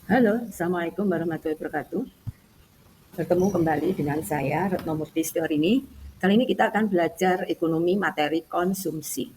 Halo, Assalamualaikum warahmatullahi wabarakatuh. Bertemu kembali dengan saya, Retno Murti Setiorini. Kali ini kita akan belajar ekonomi materi konsumsi.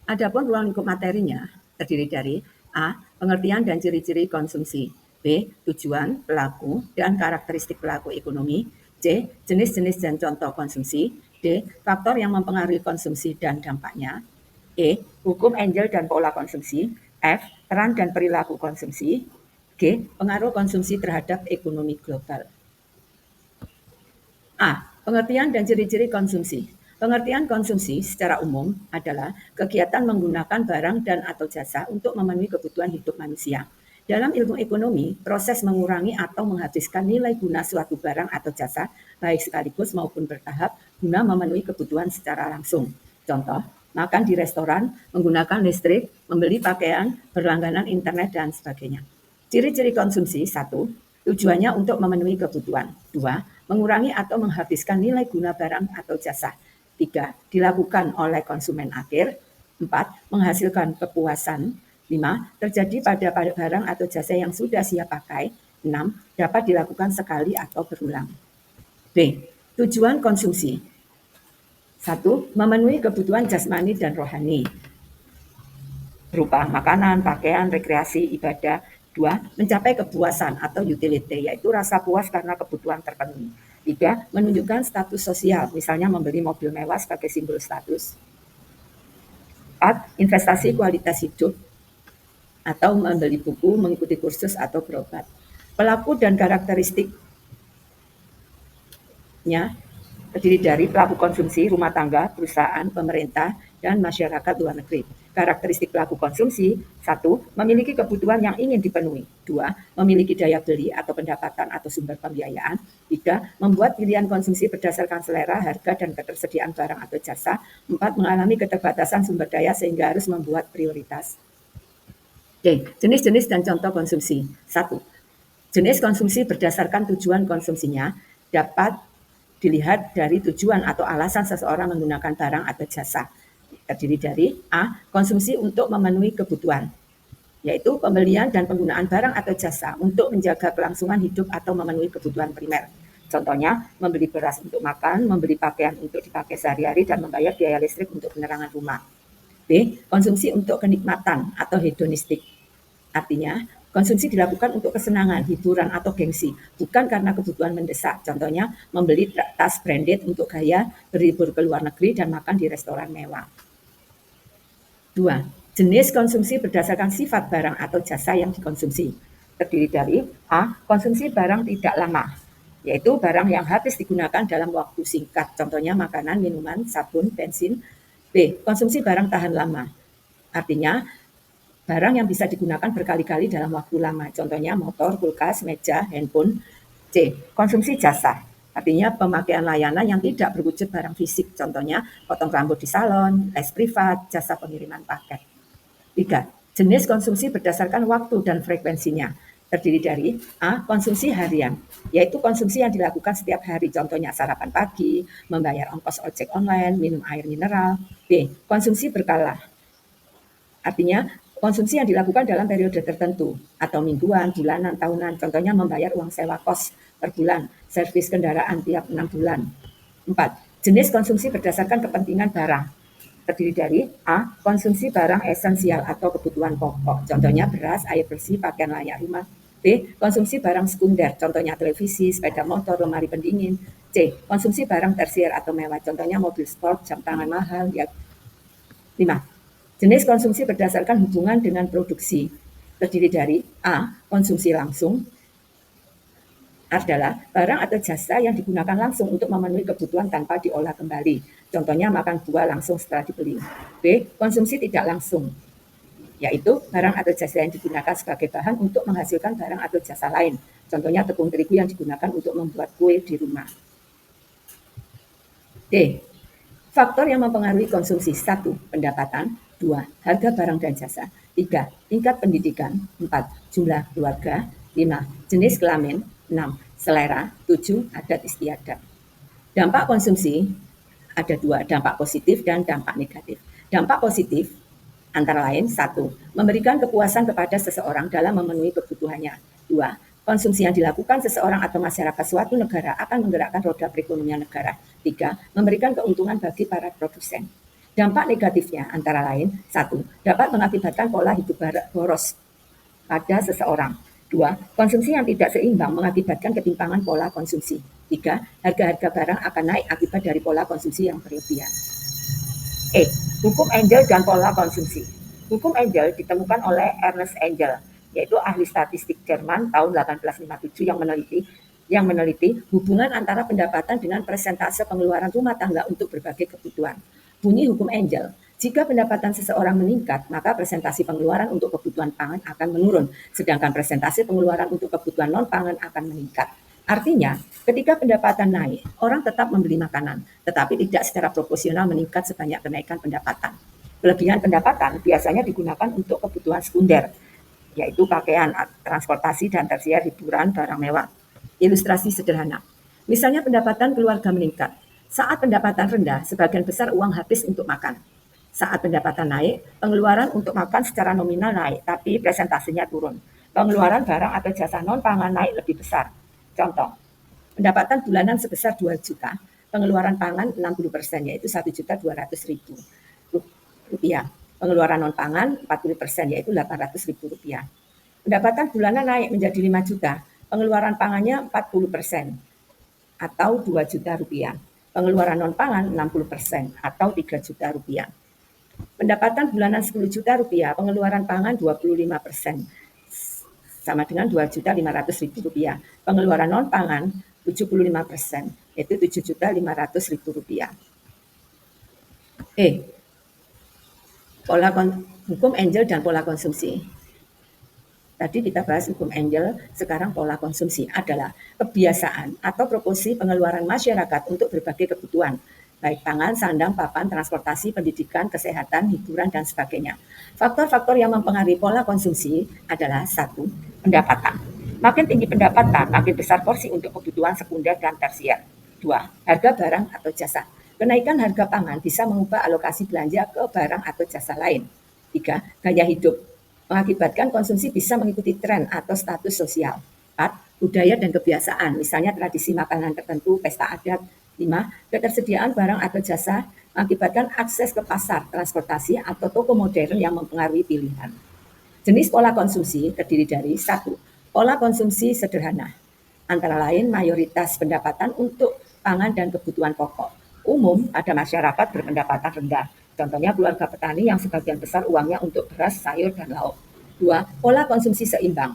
Adapun ruang lingkup materinya terdiri dari A. Pengertian dan ciri-ciri konsumsi. B. Tujuan, pelaku, dan karakteristik pelaku ekonomi. C. Jenis-jenis dan contoh konsumsi. D. Faktor yang mempengaruhi konsumsi dan dampaknya. E. Hukum Engel dan pola konsumsi. F. Peran dan perilaku konsumsi. G. Pengaruh konsumsi terhadap ekonomi global. A. Pengertian dan ciri-ciri konsumsi. Pengertian konsumsi secara umum adalah kegiatan menggunakan barang dan atau jasa untuk memenuhi kebutuhan hidup manusia. Dalam ilmu ekonomi, proses mengurangi atau menghabiskan nilai guna suatu barang atau jasa, baik sekaligus maupun bertahap, guna memenuhi kebutuhan secara langsung. Contoh, makan di restoran, menggunakan listrik, membeli pakaian, berlangganan internet, dan sebagainya. Ciri-ciri konsumsi: 1. Tujuannya untuk memenuhi kebutuhan. 2. Mengurangi atau menghabiskan nilai guna barang atau jasa. 3. Dilakukan oleh konsumen akhir. 4. Menghasilkan kepuasan. 5. Terjadi pada barang atau jasa yang sudah siap pakai. 6. Dapat dilakukan sekali atau berulang. B. Tujuan konsumsi. 1. Memenuhi kebutuhan jasmani dan rohani berupa makanan, pakaian, rekreasi, ibadah. 2. Mencapai kepuasan atau utility, yaitu rasa puas karena kebutuhan terpenuhi. 3. Menunjukkan status sosial, misalnya membeli mobil mewah sebagai simbol status. 4. Investasi kualitas hidup atau membeli buku, mengikuti kursus, atau berobat. Pelaku dan karakteristiknya terdiri dari pelaku konsumsi, rumah tangga, perusahaan, pemerintah, dan masyarakat luar negeri. Karakteristik pelaku konsumsi: 1. Memiliki kebutuhan yang ingin dipenuhi. 2. Memiliki daya beli atau pendapatan atau sumber pembiayaan. 3. Membuat pilihan konsumsi berdasarkan selera, harga, dan ketersediaan barang atau jasa. 4. Mengalami keterbatasan sumber daya sehingga harus membuat prioritas. D. Jenis-jenis dan contoh konsumsi. 1. Jenis konsumsi berdasarkan tujuan konsumsinya dapat dilihat dari tujuan atau alasan seseorang menggunakan barang atau jasa. Terdiri dari A. Konsumsi untuk memenuhi kebutuhan, yaitu pembelian dan penggunaan barang atau jasa untuk menjaga kelangsungan hidup atau memenuhi kebutuhan primer. Contohnya, membeli beras untuk makan, membeli pakaian untuk dipakai sehari-hari, dan membayar biaya listrik untuk penerangan rumah. B. Konsumsi untuk kenikmatan atau hedonistik. Artinya, konsumsi dilakukan untuk kesenangan, hiburan, atau gengsi, bukan karena kebutuhan mendesak. Contohnya, membeli tas branded untuk gaya, berlibur ke luar negeri, dan makan di restoran mewah. 2. Jenis konsumsi berdasarkan sifat barang atau jasa yang dikonsumsi. Terdiri dari A. Konsumsi barang tidak lama, yaitu barang yang habis digunakan dalam waktu singkat. Contohnya makanan, minuman, sabun, bensin. B. Konsumsi barang tahan lama. Artinya, barang yang bisa digunakan berkali-kali dalam waktu lama. Contohnya motor, kulkas, meja, handphone. C. Konsumsi jasa. Artinya pemakaian layanan yang tidak berwujud barang fisik. Contohnya potong rambut di salon, les privat, jasa pengiriman paket. 3. Jenis konsumsi berdasarkan waktu dan frekuensinya. Terdiri dari A. Konsumsi harian, yaitu konsumsi yang dilakukan setiap hari. Contohnya sarapan pagi, membayar ongkos ojek online, minum air mineral. B. Konsumsi berkala. Artinya konsumsi yang dilakukan dalam periode tertentu atau mingguan, bulanan, tahunan. Contohnya membayar uang sewa kos per bulan, servis kendaraan tiap 6 bulan. 4. Jenis konsumsi berdasarkan kepentingan barang. Terdiri dari A. Konsumsi barang esensial atau kebutuhan pokok. Contohnya beras, air bersih, pakaian layak rumah. B. Konsumsi barang sekunder. Contohnya televisi, sepeda motor, lemari pendingin. C. Konsumsi barang tersier atau mewah. Contohnya mobil sport, jam tangan mahal. 5. Jenis konsumsi berdasarkan hubungan dengan produksi. Terdiri dari A. Konsumsi langsung, adalah barang atau jasa yang digunakan langsung untuk memenuhi kebutuhan tanpa diolah kembali. Contohnya makan buah langsung setelah dibeli. B. Konsumsi tidak langsung, yaitu barang atau jasa yang digunakan sebagai bahan untuk menghasilkan barang atau jasa lain. Contohnya tepung terigu yang digunakan untuk membuat kue di rumah. D. Faktor yang mempengaruhi konsumsi: 1. Pendapatan. 2. Harga barang dan jasa. 3. Tingkat pendidikan. 4. Jumlah keluarga. 5. Jenis kelamin. 6. Selera. 7. Adat istiadat. Dampak konsumsi ada 2, dampak positif dan dampak negatif. Dampak positif antara lain: 1. Memberikan kepuasan kepada seseorang dalam memenuhi kebutuhannya. 2. Konsumsi yang dilakukan seseorang atau masyarakat suatu negara akan menggerakkan roda perekonomian negara. 3. Memberikan keuntungan bagi para produsen. Dampak negatifnya antara lain, 1. Dapat mengakibatkan pola hidup boros pada seseorang. 2. Konsumsi yang tidak seimbang mengakibatkan ketimpangan pola konsumsi. 3. Harga-harga barang akan naik akibat dari pola konsumsi yang berlebihan. Hukum Engel dan pola konsumsi. Hukum Engel ditemukan oleh Ernest Engel, yaitu ahli statistik Jerman tahun 1857 yang meneliti hubungan antara pendapatan dengan persentase pengeluaran rumah tangga untuk berbagai kebutuhan. Bunyi hukum Engel, jika pendapatan seseorang meningkat, maka presentasi pengeluaran untuk kebutuhan pangan akan menurun, sedangkan presentasi pengeluaran untuk kebutuhan non-pangan akan meningkat. Artinya, ketika pendapatan naik, orang tetap membeli makanan, tetapi tidak secara proporsional meningkat sebanyak kenaikan pendapatan. Kelebihan pendapatan biasanya digunakan untuk kebutuhan sekunder, yaitu pakaian, transportasi, dan tersier, hiburan, barang mewah. Ilustrasi sederhana. Misalnya pendapatan keluarga meningkat. Saat pendapatan rendah, sebagian besar uang habis untuk makan. Saat pendapatan naik, pengeluaran untuk makan secara nominal naik, tapi presentasinya turun. Pengeluaran barang atau jasa non-pangan naik lebih besar. Contoh, pendapatan bulanan sebesar 2 juta, pengeluaran pangan 60%, yaitu 1.200.000 rupiah. Pengeluaran non-pangan 40%, yaitu 800.000 rupiah. Pendapatan bulanan naik menjadi 5 juta, pengeluaran pangannya 40%, atau 2 juta rupiah. Pengeluaran non-pangan 60%, atau 3 juta rupiah. Pendapatan bulanan 10 juta rupiah, pengeluaran pangan 25%, sama dengan 2.500.000 rupiah. Pengeluaran non-pangan 75%, yaitu 7.500.000 rupiah. Hukum Engel dan pola konsumsi. Tadi kita bahas hukum Engel, sekarang pola konsumsi adalah kebiasaan atau proporsi pengeluaran masyarakat untuk berbagai kebutuhan, baik pangan, sandang, papan, transportasi, pendidikan, kesehatan, hiburan, dan sebagainya. Faktor-faktor yang mempengaruhi pola konsumsi adalah 1. Pendapatan. Makin tinggi pendapatan, makin besar porsi untuk kebutuhan sekunder dan tersier. 2. Harga barang atau jasa. Kenaikan harga pangan bisa mengubah alokasi belanja ke barang atau jasa lain. 3. Gaya hidup. Mengakibatkan konsumsi bisa mengikuti tren atau status sosial. 4. Budaya dan kebiasaan, misalnya tradisi makanan tertentu, pesta adat. 5. Ketersediaan barang atau jasa mengakibatkan akses ke pasar, transportasi, atau toko modern yang mempengaruhi pilihan. Jenis pola konsumsi terdiri dari 1. Pola konsumsi sederhana, antara lain mayoritas pendapatan untuk pangan dan kebutuhan pokok. Umum pada masyarakat berpendapatan rendah, contohnya keluarga petani yang sebagian besar uangnya untuk beras, sayur, dan lauk. 2. Pola konsumsi seimbang,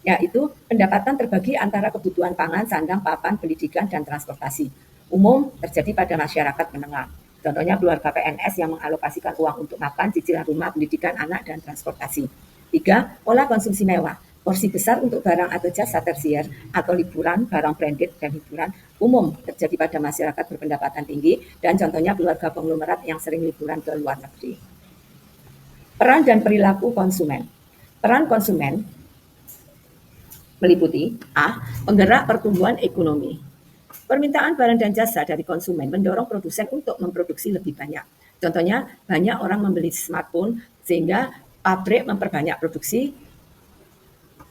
yaitu pendapatan terbagi antara kebutuhan pangan, sandang, papan, pendidikan, dan transportasi. Umum terjadi pada masyarakat menengah, contohnya keluarga PNS yang mengalokasikan uang untuk makan, cicilan rumah, pendidikan anak, dan transportasi. 3. Pola konsumsi mewah, porsi besar untuk barang atau jasa tersier atau liburan, barang branded, dan hiburan. Umum terjadi pada masyarakat berpendapatan tinggi, dan contohnya keluarga konglomerat yang sering liburan ke luar negeri. Peran dan perilaku konsumen. Peran konsumen meliputi A. Penggerak pertumbuhan ekonomi. Permintaan barang dan jasa dari konsumen mendorong produsen untuk memproduksi lebih banyak. Contohnya, banyak orang membeli smartphone sehingga pabrik memperbanyak produksi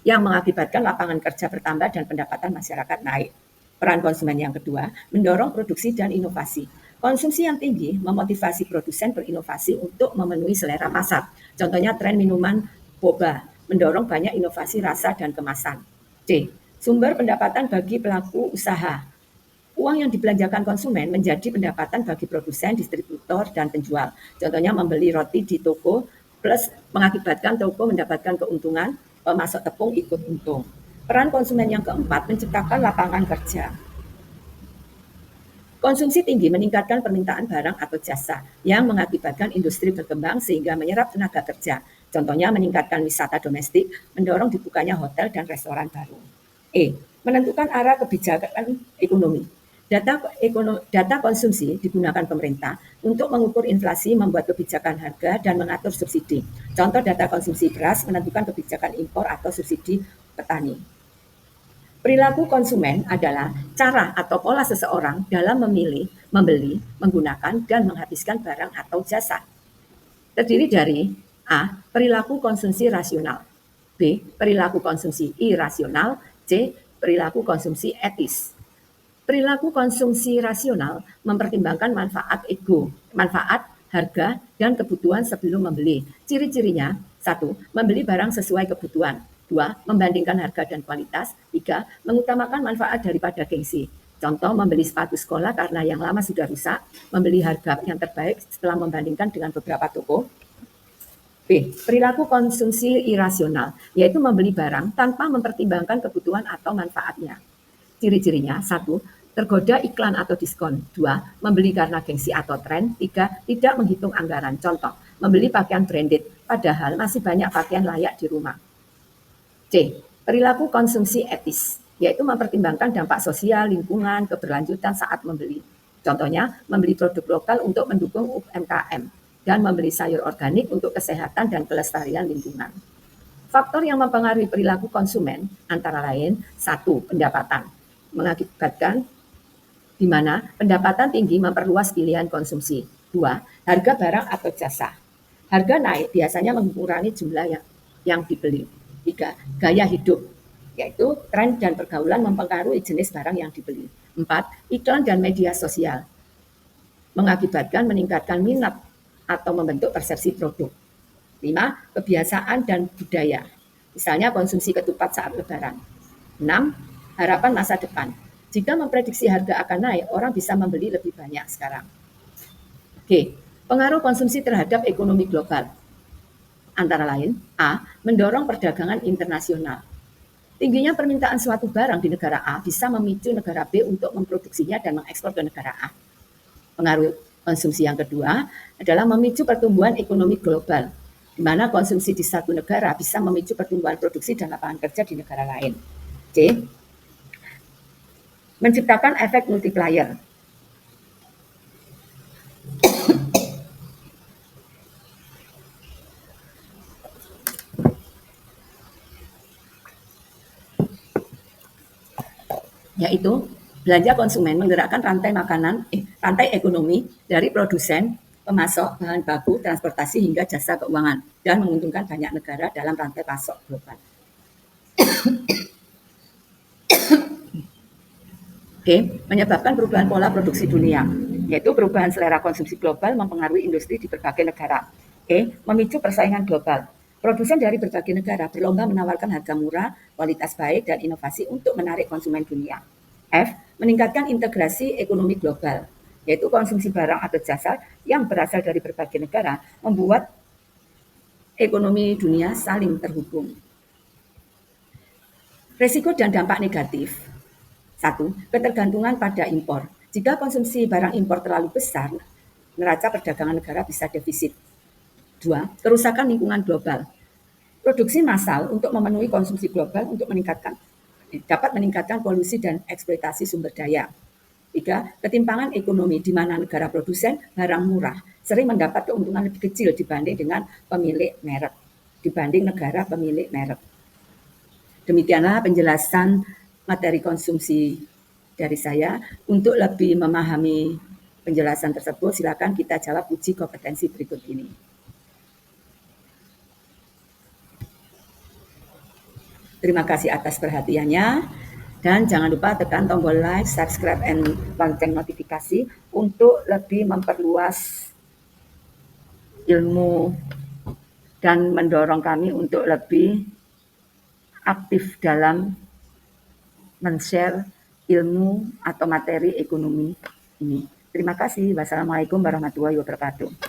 yang mengakibatkan lapangan kerja bertambah dan pendapatan masyarakat naik. Peran konsumen yang kedua, mendorong produksi dan inovasi. Konsumsi yang tinggi memotivasi produsen berinovasi untuk memenuhi selera pasar. Contohnya tren minuman boba mendorong banyak inovasi rasa dan kemasan. C. Sumber pendapatan bagi pelaku usaha. Uang yang dibelanjakan konsumen menjadi pendapatan bagi produsen, distributor, dan penjual. Contohnya membeli roti di toko plus mengakibatkan toko mendapatkan keuntungan, pemasok tepung ikut untung. Peran konsumen yang keempat menciptakan lapangan kerja. Konsumsi tinggi meningkatkan permintaan barang atau jasa yang mengakibatkan industri berkembang sehingga menyerap tenaga kerja. Contohnya meningkatkan wisata domestik, mendorong dibukanya hotel dan restoran baru. Menentukan arah kebijakan ekonomi. Data konsumsi digunakan pemerintah untuk mengukur inflasi, membuat kebijakan harga, dan mengatur subsidi. Contoh data konsumsi beras menentukan kebijakan impor atau subsidi petani. Perilaku konsumen adalah cara atau pola seseorang dalam memilih, membeli, menggunakan, dan menghabiskan barang atau jasa. Terdiri dari A. Perilaku konsumsi rasional. B. Perilaku konsumsi irasional. C. Perilaku konsumsi etis. Perilaku konsumsi rasional mempertimbangkan manfaat ego, manfaat, harga, dan kebutuhan sebelum membeli. Ciri-cirinya: 1. Membeli barang sesuai kebutuhan. 2. Membandingkan harga dan kualitas. 3. Mengutamakan manfaat daripada gengsi. Contoh, membeli sepatu sekolah karena yang lama sudah rusak, membeli harga yang terbaik setelah membandingkan dengan beberapa toko. B. Perilaku konsumsi irasional, yaitu membeli barang tanpa mempertimbangkan kebutuhan atau manfaatnya. Ciri-cirinya: 1. Tergoda iklan atau diskon. 2. Membeli karena gengsi atau tren. 3. Tidak menghitung anggaran. Contoh, membeli pakaian branded, padahal masih banyak pakaian layak di rumah. C. Perilaku konsumsi etis, yaitu mempertimbangkan dampak sosial, lingkungan, keberlanjutan saat membeli. Contohnya, membeli produk lokal untuk mendukung UMKM, dan membeli sayur organik untuk kesehatan dan kelestarian lingkungan. Faktor yang mempengaruhi perilaku konsumen antara lain: 1. Pendapatan, mengakibatkan di mana pendapatan tinggi memperluas pilihan konsumsi. 2. Harga barang atau jasa. Harga naik biasanya mengurangi jumlah yang dibeli. 3. Gaya hidup, yaitu tren dan pergaulan mempengaruhi jenis barang yang dibeli. 4. Iklan dan media sosial mengakibatkan meningkatkan minat atau membentuk persepsi produk. 5. Kebiasaan dan budaya, misalnya konsumsi ketupat saat lebaran. 6. Harapan masa depan. Jika memprediksi harga akan naik, orang bisa membeli lebih banyak sekarang. G. Pengaruh konsumsi terhadap ekonomi global. Antara lain: A. Mendorong perdagangan internasional. Tingginya permintaan suatu barang di negara A bisa memicu negara B untuk memproduksinya dan mengekspor ke negara A. Pengaruh konsumsi yang kedua adalah memicu pertumbuhan ekonomi global, di mana konsumsi di satu negara bisa memicu pertumbuhan produksi dan lapangan kerja di negara lain. C. Menciptakan efek multiplier. Yaitu belanja konsumen menggerakkan rantai ekonomi dari produsen, pemasok, bahan baku, transportasi hingga jasa keuangan, dan menguntungkan banyak negara dalam rantai pasok global. D. Menyebabkan perubahan pola produksi dunia, yaitu perubahan selera konsumsi global mempengaruhi industri di berbagai negara. E. Memicu persaingan global. Produsen dari berbagai negara berlomba menawarkan harga murah, kualitas baik, dan inovasi untuk menarik konsumen dunia. F. Meningkatkan integrasi ekonomi global, yaitu konsumsi barang atau jasa yang berasal dari berbagai negara membuat ekonomi dunia saling terhubung. Risiko dan dampak negatif. 1. Ketergantungan pada impor. Jika konsumsi barang impor terlalu besar, neraca perdagangan negara bisa defisit. 2. Kerusakan lingkungan global. Produksi massal untuk memenuhi konsumsi global dapat meningkatkan polusi dan eksploitasi sumber daya. 3. Ketimpangan ekonomi, di mana negara produsen barang murah sering mendapat keuntungan lebih kecil dibanding negara pemilik merek. Demikianlah penjelasan materi konsumsi dari saya. Untuk lebih memahami penjelasan tersebut, silakan kita jawab uji kompetensi berikut ini. Terima kasih atas perhatiannya, dan jangan lupa tekan tombol like, subscribe, and lonceng notifikasi untuk lebih memperluas ilmu dan mendorong kami untuk lebih aktif dalam men-share ilmu atau materi ekonomi ini. Terima kasih. Wassalamualaikum warahmatullahi wabarakatuh.